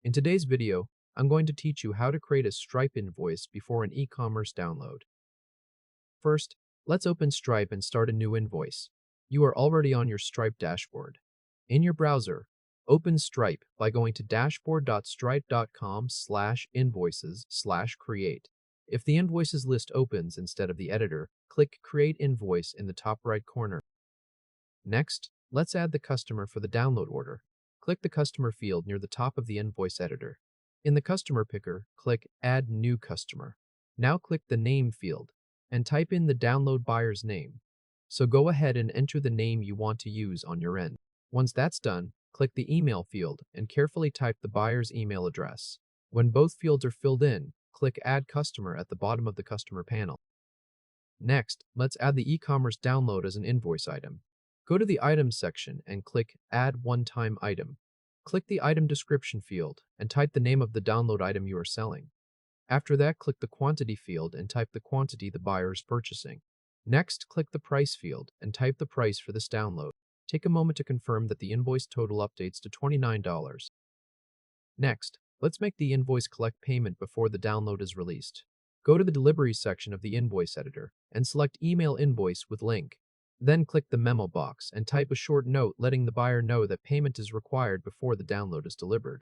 In today's video, I'm going to teach you how to create a Stripe invoice before an e-commerce download. First, let's open Stripe and start a new invoice. You are already on your Stripe dashboard. In your browser, open Stripe by going to dashboard.stripe.com/invoices/create. If the invoices list opens instead of the editor, click Create Invoice in the top right corner. Next, let's add the customer for the download order. Click the customer field near the top of the invoice editor. In the customer picker, click Add New Customer. Now click the name field and type in the download buyer's name. So go ahead and enter the name you want to use on your end. Once that's done, click the email field and carefully type the buyer's email address. When both fields are filled in, click Add Customer at the bottom of the customer panel. Next, let's add the e-commerce download as an invoice item. Go to the Items section and click Add One-Time Item. Click the item description field and type the name of the download item you are selling. After that, click the Quantity field and type the quantity the buyer is purchasing. Next, click the Price field and type the price for this download. Take a moment to confirm that the invoice total updates to $29. Next, let's make the invoice collect payment before the download is released. Go to the Deliveries section of the invoice editor and select Email Invoice with Link. Then click the memo box and type a short note letting the buyer know that payment is required before the download is delivered.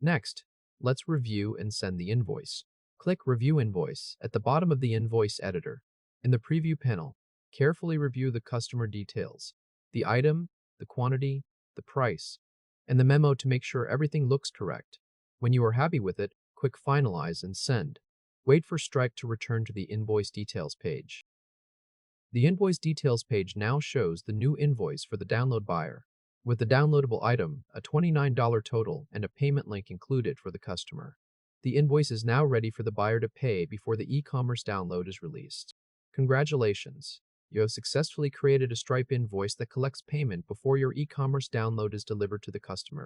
Next, let's review and send the invoice. Click Review Invoice at the bottom of the invoice editor. In the preview panel, carefully review the customer details, the item, the quantity, the price, and the memo to make sure everything looks correct. When you are happy with it, click Finalize and Send. Wait for Stripe to return to the Invoice Details page. The Invoice Details page now shows the new invoice for the download buyer, with the downloadable item, a $29 total, and a payment link included for the customer. The invoice is now ready for the buyer to pay before the e-commerce download is released. Congratulations! You have successfully created a Stripe invoice that collects payment before your e-commerce download is delivered to the customer.